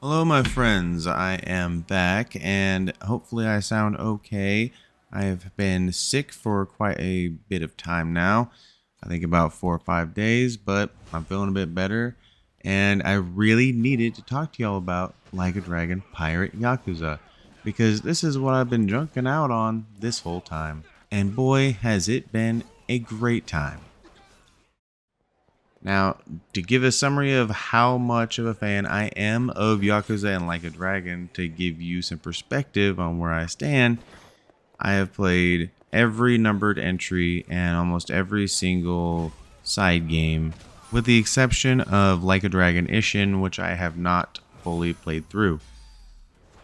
Hello, my friends. I am back, and hopefully, I sound okay. I have been sick for quite a bit of time now. I think about 4 or 5 days, but I'm feeling a bit better. And I really needed to talk to y'all about Like a Dragon Pirate Yakuza, because this is what I've been junking out on this whole time. And boy, has it been a great time. Now, to give a summary of how much of a fan I am of Yakuza and Like a Dragon, to give you some perspective on where I stand, I have played every numbered entry and almost every single side game, with the exception of Like a Dragon Ishin, which I have not fully played through.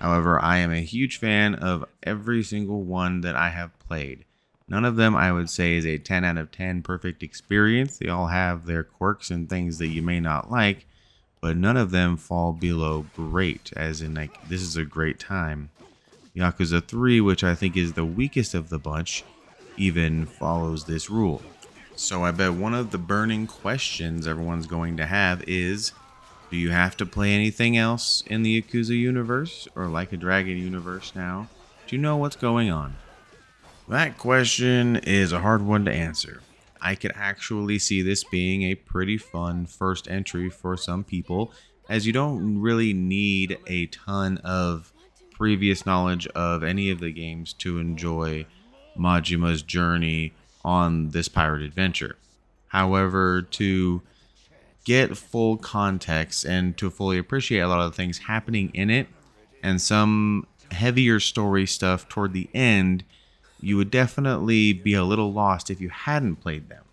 However, I am a huge fan of every single one that I have played. None of them I would say is a 10 out of 10 perfect experience. They all have their quirks and things that you may not like, but none of them fall below great, as in, like, this is a great time. Yakuza 3, which I think is the weakest of the bunch, even follows this rule. So I bet one of the burning questions everyone's going to have is, do you have to play anything else in the Yakuza universe or Like a Dragon universe now to know what's going on? That question is a hard one to answer. I could actually see this being a pretty fun first entry for some people, as you don't really need a ton of previous knowledge of any of the games to enjoy Majima's journey on this pirate adventure. However, to get full context and to fully appreciate a lot of the things happening in it and some heavier story stuff toward the end, you would definitely be a little lost if you hadn't played them.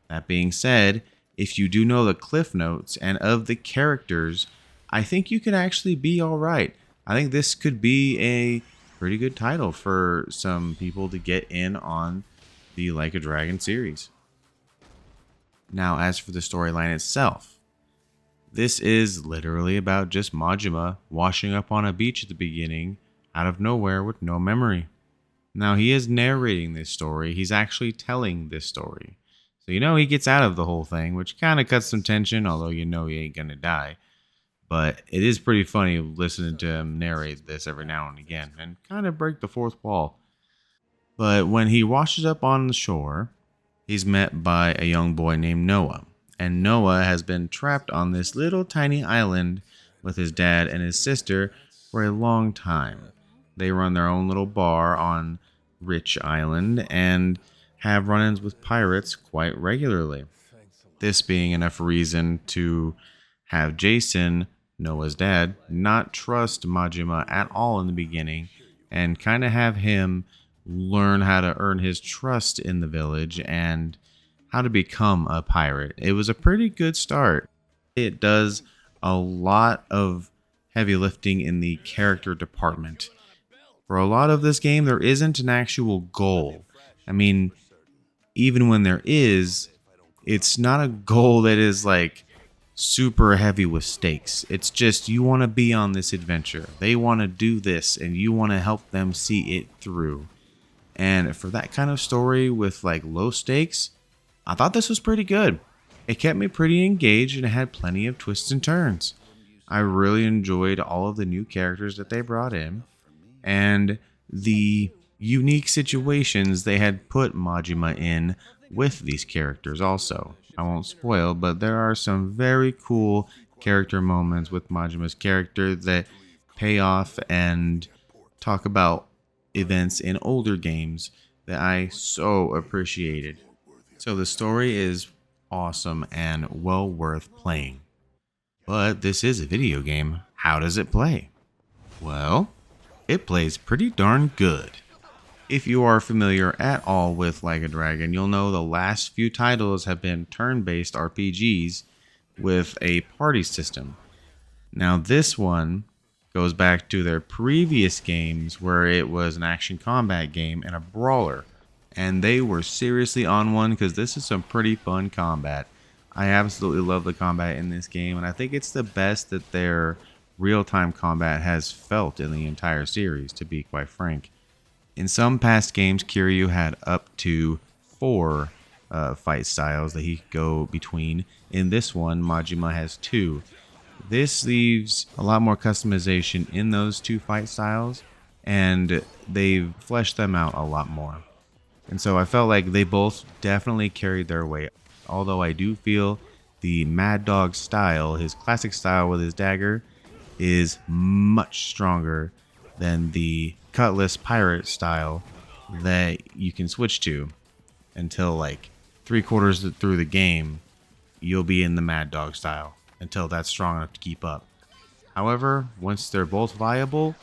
That being said, if you do know the cliff notes and of the characters, I think you could actually be all right. I think this could be a pretty good title for some people to get in on the Like a Dragon series. Now, as for the storyline itself, this is literally about just Majima washing up on a beach at the beginning out of nowhere with no memory. Now, he is narrating this story. He's actually telling this story. So, he gets out of the whole thing, which kind of cuts some tension, although he ain't going to die. But it is pretty funny listening to him narrate this every now and again and kind of break the fourth wall. But when he washes up on the shore, he's met by a young boy named Noah. And Noah has been trapped on this little tiny island with his dad and his sister for a long time. They run their own little bar on Rich Island and have run ins with pirates quite regularly. This being enough reason to have Jason, Noah's dad, not trust Majima at all in the beginning and kind of have him learn how to earn his trust in the village and how to become a pirate. It was a pretty good start. It does a lot of heavy lifting in the character department. For a lot of this game, there isn't an actual goal. I mean, even when there is, it's not a goal that is like super heavy with stakes. It's just you want to be on this adventure. They want to do this, and you want to help them see it through. And for that kind of story with like low stakes, I thought this was pretty good. It kept me pretty engaged and it had plenty of twists and turns. I really enjoyed all of the new characters that they brought in and the unique situations they had put Majima in with these characters also. I won't spoil, but there are some very cool character moments with Majima's character that pay off and talk about events in older games that I so appreciated. So the story is awesome and well worth playing. But this is a video game. How does it play? Well, it plays pretty darn good. If you are familiar at all with Like a Dragon, you'll know the last few titles have been turn-based RPGs with a party system. Now this one goes back to their previous games where it was an action combat game and a brawler. And they were seriously on one because this is some pretty fun combat. I absolutely love the combat in this game, and I think it's the best that their real-time combat has felt in the entire series, to be quite frank. In some past games, Kiryu had up to four fight styles that he could go between. In this one, Majima has two. This leaves a lot more customization in those two fight styles, and they've fleshed them out a lot more. And so I felt like they both definitely carried their weight. Although I do feel the Mad Dog style, his classic style with his dagger, is much stronger than the Cutlass Pirate style that you can switch to until like 3/4 through the game. You'll be in the Mad Dog style until that's strong enough to keep up. However, once they're both viable,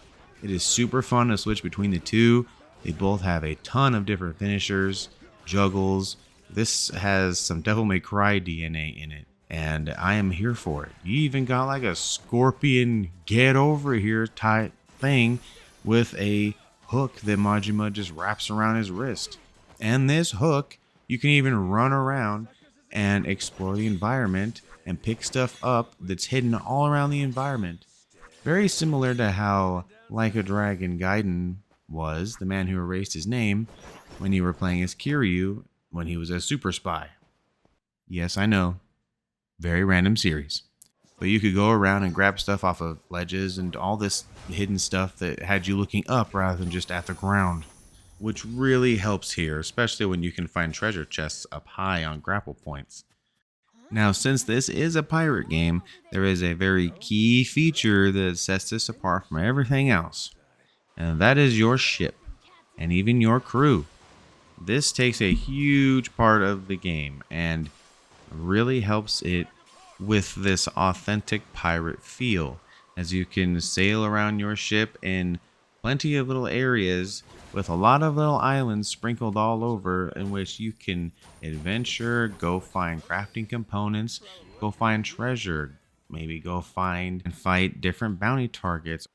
it is super fun to switch between the two. They both have a ton of different finishers, juggles. This has some Devil May Cry DNA in it, and I am here for it. You even got like a scorpion get over here type thing with a hook that Majima just wraps around his wrist. And this hook, you can even run around and explore the environment and pick stuff up that's hidden all around the environment. Very similar to how Like a Dragon Gaiden was, the man who erased his name, when you were playing as Kiryu when he was a super spy. Yes, I know, very random series. But you could go around and grab stuff off of ledges and all this hidden stuff that had you looking up rather than just at the ground, which really helps here, especially when you can find treasure chests up high on grapple points. Now, since this is a pirate game, there is a very key feature that sets this apart from everything else, and that is your ship, and even your crew. This takes a huge part of the game, and really helps it with this authentic pirate feel, as you can sail around your ship in plenty of little areas with a lot of little islands sprinkled all over in which you can adventure, go find crafting components, go find treasure, maybe go find and fight different bounty targets.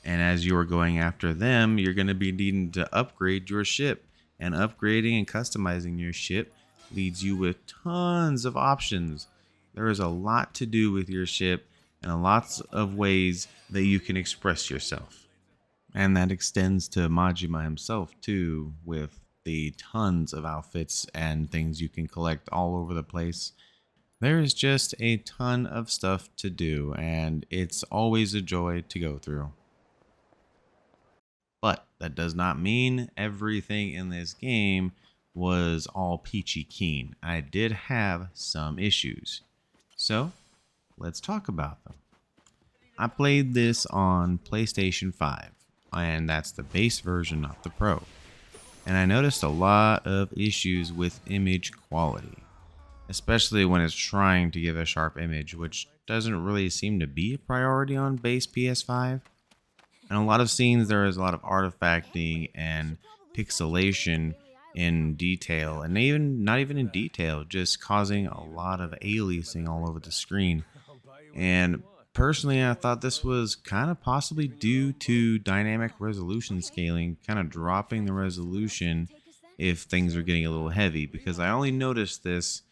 And as you are going after them, you're going to be needing to upgrade your ship. And upgrading and customizing your ship leads you with tons of options. There is a lot to do with your ship and lots of ways that you can express yourself. And that extends to Majima himself too, with the tons of outfits and things you can collect all over the place. There is just a ton of stuff to do, and it's always a joy to go through. But that does not mean everything in this game was all peachy keen. I did have some issues. So, let's talk about them. I played this on PlayStation 5, and that's the base version, not the Pro. And I noticed a lot of issues with image quality, especially when it's trying to give a sharp image, which doesn't really seem to be a priority on base PS5. In a lot of scenes, there is a lot of artifacting and pixelation in detail, and even not even in detail, just causing a lot of aliasing all over the screen. And personally, I thought this was kind of possibly due to dynamic resolution scaling, kind of dropping the resolution if things are getting a little heavy, because I only noticed this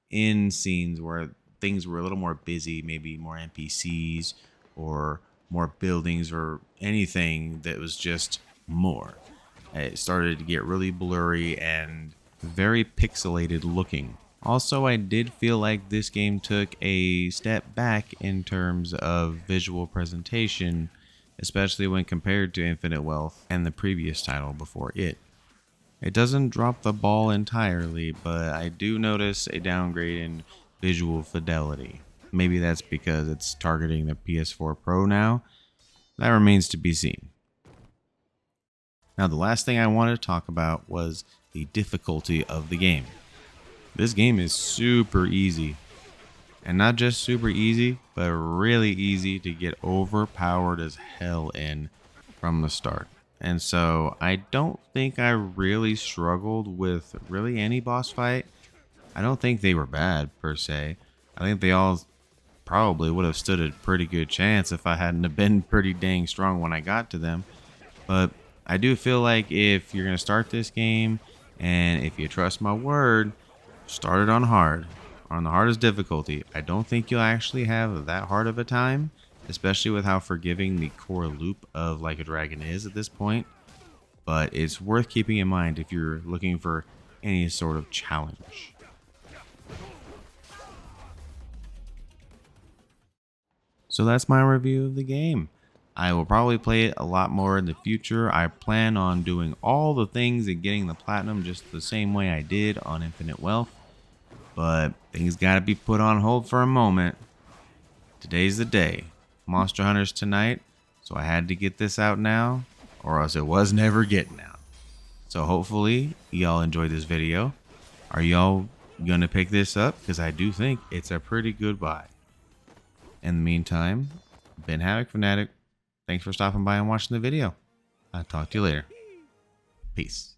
in scenes where things were a little more busy, maybe more NPCs or more buildings or anything that was just more. It started to get really blurry and very pixelated looking. Also, I did feel like this game took a step back in terms of visual presentation, especially when compared to Infinite Wealth and the previous title before it. It doesn't drop the ball entirely, but I do notice a downgrade in visual fidelity. Maybe that's because it's targeting the PS4 Pro now. That remains to be seen. Now, the last thing I wanted to talk about was the difficulty of the game. This game is super easy. And not just super easy, but really easy to get overpowered as hell in from the start. And so I don't think I really struggled with really any boss fight. I don't think they were bad per se. I think they all probably would have stood a pretty good chance if I hadn't have been pretty dang strong when I got to them. But I do feel like if you're going to start this game, and if you trust my word, start it on hard, on the hardest difficulty. I don't think you'll actually have that hard of a time, especially with how forgiving the core loop of Like a Dragon is at this point. But it's worth keeping in mind if you're looking for any sort of challenge. So that's my review of the game. I will probably play it a lot more in the future. I plan on doing all the things and getting the platinum just the same way I did on Infinite Wealth. But things gotta be put on hold for a moment. Today's the day. Monster Hunter's tonight, so I had to get this out now, or else it was never getting out. So hopefully y'all enjoyed this video. Are y'all gonna pick this up? Because I do think it's a pretty good buy. In the meantime, been Havoc Fanatic. Thanks for stopping by and watching the video. I'll talk to you later. Peace.